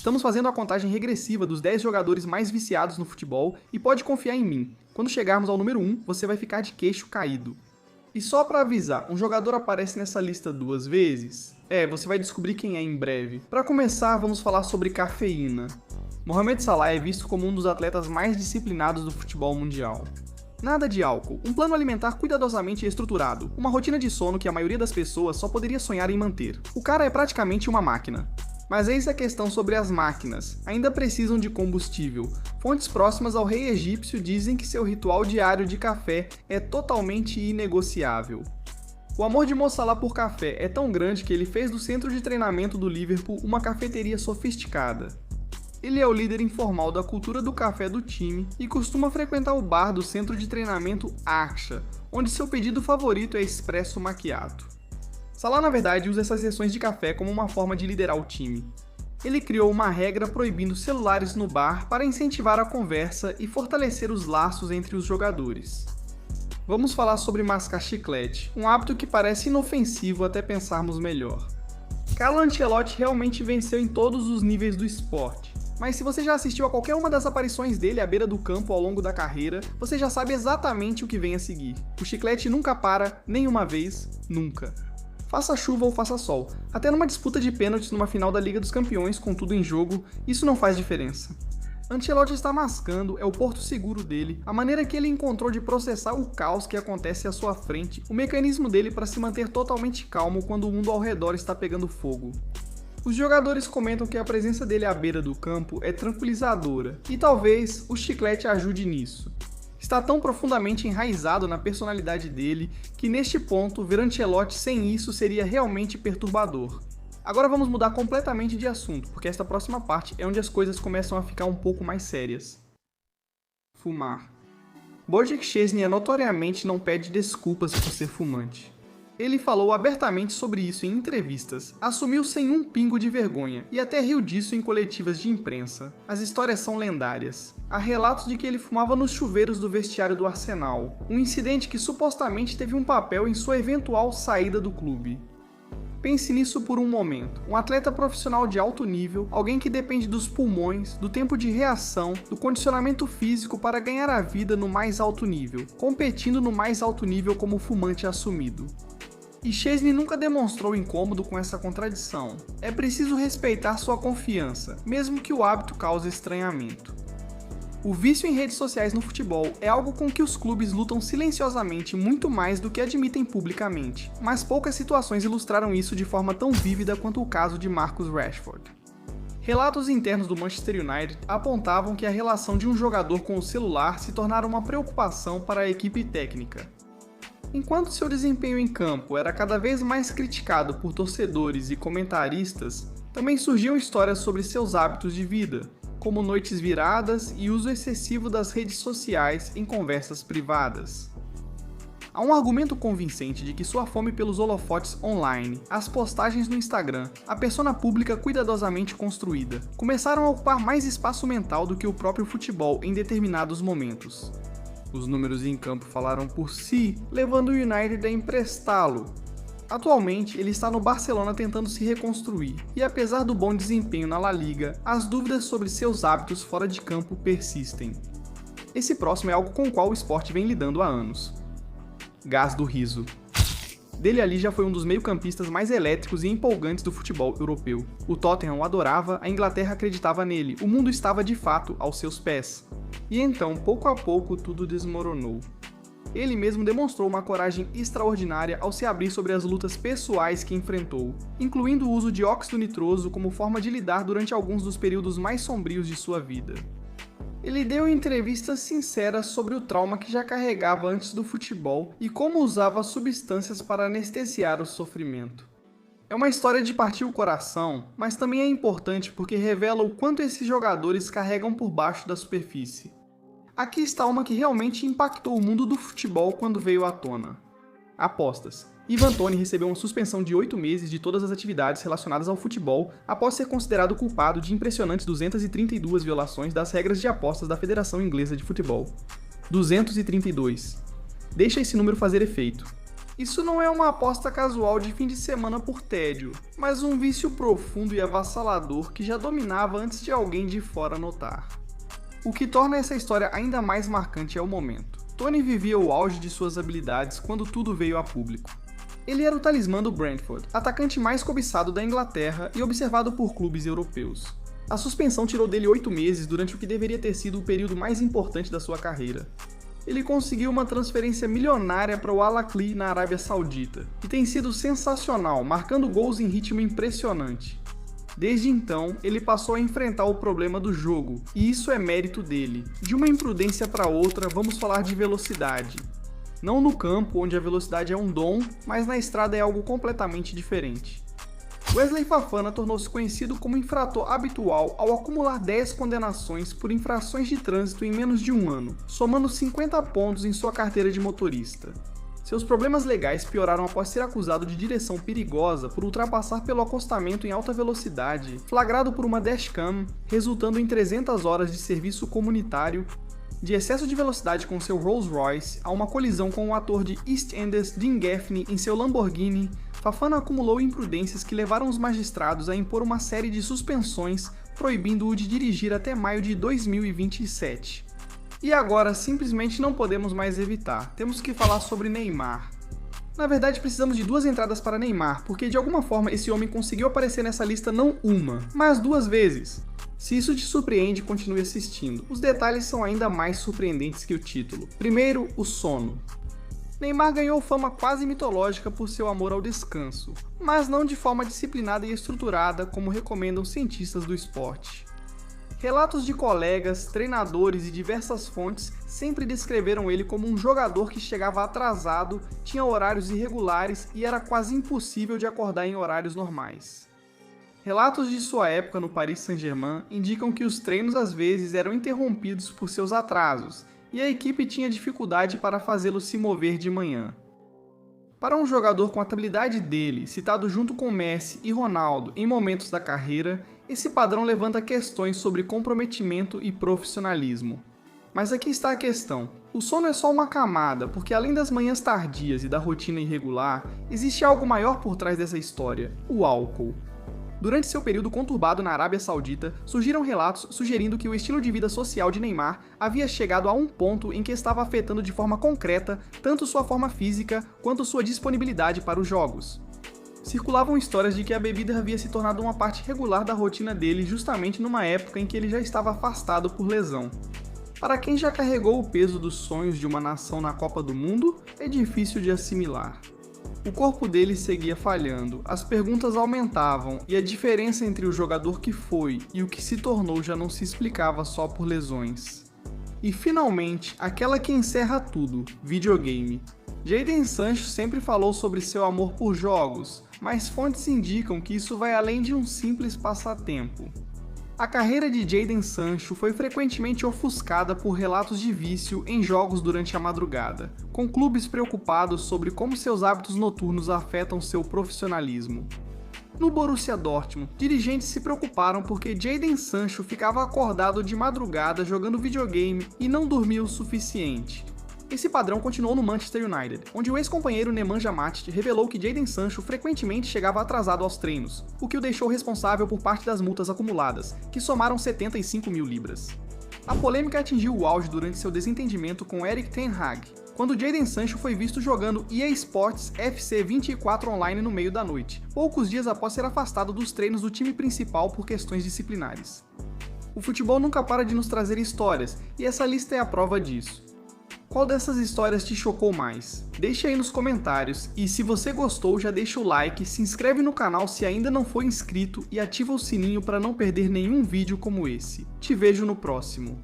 Estamos fazendo a contagem regressiva dos 10 jogadores mais viciados no futebol e pode confiar em mim. Quando chegarmos ao número 1, você vai ficar de queixo caído. E só pra avisar, um jogador aparece nessa lista 2 vezes? Você vai descobrir quem é em breve. Pra começar, vamos falar sobre cafeína. Mohamed Salah é visto como um dos atletas mais disciplinados do futebol mundial. Nada de álcool, um plano alimentar cuidadosamente estruturado, uma rotina de sono que a maioria das pessoas só poderia sonhar em manter. O cara é praticamente uma máquina. Mas eis a questão sobre as máquinas, ainda precisam de combustível. Fontes próximas ao rei egípcio dizem que seu ritual diário de café é totalmente inegociável. O amor de Mo Salah por café é tão grande que ele fez do centro de treinamento do Liverpool uma cafeteria sofisticada. Ele é o líder informal da cultura do café do time e costuma frequentar o bar do centro de treinamento Aksha, onde seu pedido favorito é espresso macchiato. Salah, na verdade, usa essas sessões de café como uma forma de liderar o time. Ele criou uma regra proibindo celulares no bar para incentivar a conversa e fortalecer os laços entre os jogadores. Vamos falar sobre mascar chiclete, um hábito que parece inofensivo até pensarmos melhor. Carlo Ancelotti realmente venceu em todos os níveis do esporte, mas se você já assistiu a qualquer uma das aparições dele à beira do campo ao longo da carreira, você já sabe exatamente o que vem a seguir. O chiclete nunca para, nenhuma vez, nunca. Faça chuva ou faça sol, até numa disputa de pênaltis numa final da Liga dos Campeões com tudo em jogo, isso não faz diferença. Ancelotti está mascando, é o porto seguro dele, a maneira que ele encontrou de processar o caos que acontece à sua frente, o mecanismo dele para se manter totalmente calmo quando o mundo ao redor está pegando fogo. Os jogadores comentam que a presença dele à beira do campo é tranquilizadora, e talvez o chiclete ajude nisso. Está tão profundamente enraizado na personalidade dele que neste ponto ver Ancelotti sem isso seria realmente perturbador. Agora vamos mudar completamente de assunto, porque esta próxima parte é onde as coisas começam a ficar um pouco mais sérias. Fumar. Bojack Szczesny notoriamente não pede desculpas por ser fumante. Ele falou abertamente sobre isso em entrevistas, assumiu sem um pingo de vergonha e até riu disso em coletivas de imprensa. As histórias são lendárias. Há relatos de que ele fumava nos chuveiros do vestiário do Arsenal, um incidente que supostamente teve um papel em sua eventual saída do clube. Pense nisso por um momento. Um atleta profissional de alto nível, alguém que depende dos pulmões, do tempo de reação, do condicionamento físico para ganhar a vida no mais alto nível, competindo no mais alto nível como fumante assumido. E Szczesny nunca demonstrou incômodo com essa contradição. É preciso respeitar sua confiança, mesmo que o hábito cause estranhamento. O vício em redes sociais no futebol é algo com que os clubes lutam silenciosamente muito mais do que admitem publicamente, mas poucas situações ilustraram isso de forma tão vívida quanto o caso de Marcus Rashford. Relatos internos do Manchester United apontavam que a relação de um jogador com o celular se tornara uma preocupação para a equipe técnica. Enquanto seu desempenho em campo era cada vez mais criticado por torcedores e comentaristas, também surgiam histórias sobre seus hábitos de vida, como noites viradas e uso excessivo das redes sociais em conversas privadas. Há um argumento convincente de que sua fome pelos holofotes online, as postagens no Instagram, a persona pública cuidadosamente construída, começaram a ocupar mais espaço mental do que o próprio futebol em determinados momentos. Os números em campo falaram por si, levando o United a emprestá-lo. Atualmente, ele está no Barcelona tentando se reconstruir, e apesar do bom desempenho na La Liga, as dúvidas sobre seus hábitos fora de campo persistem. Esse próximo é algo com o qual o esporte vem lidando há anos. Gás do riso. Dele Ali já foi um dos meio-campistas mais elétricos e empolgantes do futebol europeu. O Tottenham o adorava, a Inglaterra acreditava nele, o mundo estava de fato aos seus pés. E então, pouco a pouco, tudo desmoronou. Ele mesmo demonstrou uma coragem extraordinária ao se abrir sobre as lutas pessoais que enfrentou, incluindo o uso de óxido nitroso como forma de lidar durante alguns dos períodos mais sombrios de sua vida. Ele deu entrevistas sinceras sobre o trauma que já carregava antes do futebol e como usava substâncias para anestesiar o sofrimento. É uma história de partir o coração, mas também é importante porque revela o quanto esses jogadores carregam por baixo da superfície. Aqui está uma que realmente impactou o mundo do futebol quando veio à tona. Apostas. Ivan Toney recebeu uma suspensão de 8 meses de todas as atividades relacionadas ao futebol após ser considerado culpado de impressionantes 232 violações das regras de apostas da Federação Inglesa de Futebol. 232. Deixa esse número fazer efeito. Isso não é uma aposta casual de fim de semana por tédio, mas um vício profundo e avassalador que já dominava antes de alguém de fora notar. O que torna essa história ainda mais marcante é o momento. Tony vivia o auge de suas habilidades quando tudo veio a público. Ele era o talismã do Brentford, atacante mais cobiçado da Inglaterra e observado por clubes europeus. A suspensão tirou dele 8 meses durante o que deveria ter sido o período mais importante da sua carreira. Ele conseguiu uma transferência milionária para o Al Ahly na Arábia Saudita, e tem sido sensacional, marcando gols em ritmo impressionante. Desde então, ele passou a enfrentar o problema do jogo, e isso é mérito dele. De uma imprudência para outra, vamos falar de velocidade. Não no campo, onde a velocidade é um dom, mas na estrada é algo completamente diferente. Wesley Fofana tornou-se conhecido como infrator habitual ao acumular 10 condenações por infrações de trânsito em menos de um ano, somando 50 pontos em sua carteira de motorista. Seus problemas legais pioraram após ser acusado de direção perigosa por ultrapassar pelo acostamento em alta velocidade, flagrado por uma dashcam, resultando em 300 horas de serviço comunitário, de excesso de velocidade com seu Rolls Royce a uma colisão com o ator de EastEnders Dean Gaffney em seu Lamborghini. Fofana acumulou imprudências que levaram os magistrados a impor uma série de suspensões, proibindo-o de dirigir até maio de 2027. E agora, simplesmente não podemos mais evitar, temos que falar sobre Neymar. Na verdade, precisamos de 2 entradas para Neymar, porque de alguma forma esse homem conseguiu aparecer nessa lista não uma, mas 2 vezes. Se isso te surpreende, continue assistindo. Os detalhes são ainda mais surpreendentes que o título. Primeiro, o sono. Neymar ganhou fama quase mitológica por seu amor ao descanso, mas não de forma disciplinada e estruturada como recomendam cientistas do esporte. Relatos de colegas, treinadores e diversas fontes sempre descreveram ele como um jogador que chegava atrasado, tinha horários irregulares e era quase impossível de acordar em horários normais. Relatos de sua época no Paris Saint-Germain indicam que os treinos às vezes eram interrompidos por seus atrasos, e a equipe tinha dificuldade para fazê-lo se mover de manhã. Para um jogador com a habilidade dele, citado junto com Messi e Ronaldo em momentos da carreira, esse padrão levanta questões sobre comprometimento e profissionalismo. Mas aqui está a questão. O sono é só uma camada, porque além das manhãs tardias e da rotina irregular, existe algo maior por trás dessa história: o álcool. Durante seu período conturbado na Arábia Saudita, surgiram relatos sugerindo que o estilo de vida social de Neymar havia chegado a um ponto em que estava afetando de forma concreta tanto sua forma física quanto sua disponibilidade para os jogos. Circulavam histórias de que a bebida havia se tornado uma parte regular da rotina dele justamente numa época em que ele já estava afastado por lesão. Para quem já carregou o peso dos sonhos de uma nação na Copa do Mundo, é difícil de assimilar. O corpo dele seguia falhando, as perguntas aumentavam e a diferença entre o jogador que foi e o que se tornou já não se explicava só por lesões. E finalmente, aquela que encerra tudo: videogame. Jadon Sancho sempre falou sobre seu amor por jogos, mas fontes indicam que isso vai além de um simples passatempo. A carreira de Jadon Sancho foi frequentemente ofuscada por relatos de vício em jogos durante a madrugada, com clubes preocupados sobre como seus hábitos noturnos afetam seu profissionalismo. No Borussia Dortmund, dirigentes se preocuparam porque Jadon Sancho ficava acordado de madrugada jogando videogame e não dormia o suficiente. Esse padrão continuou no Manchester United, onde o ex-companheiro Nemanja Matic revelou que Jadon Sancho frequentemente chegava atrasado aos treinos, o que o deixou responsável por parte das multas acumuladas, que somaram 75 mil libras. A polêmica atingiu o auge durante seu desentendimento com Erik ten Hag, quando Jadon Sancho foi visto jogando EA Sports FC 24 online no meio da noite, poucos dias após ser afastado dos treinos do time principal por questões disciplinares. O futebol nunca para de nos trazer histórias, e essa lista é a prova disso. Qual dessas histórias te chocou mais? Deixe aí nos comentários, e se você gostou já deixa o like, se inscreve no canal se ainda não for inscrito e ativa o sininho para não perder nenhum vídeo como esse. Te vejo no próximo.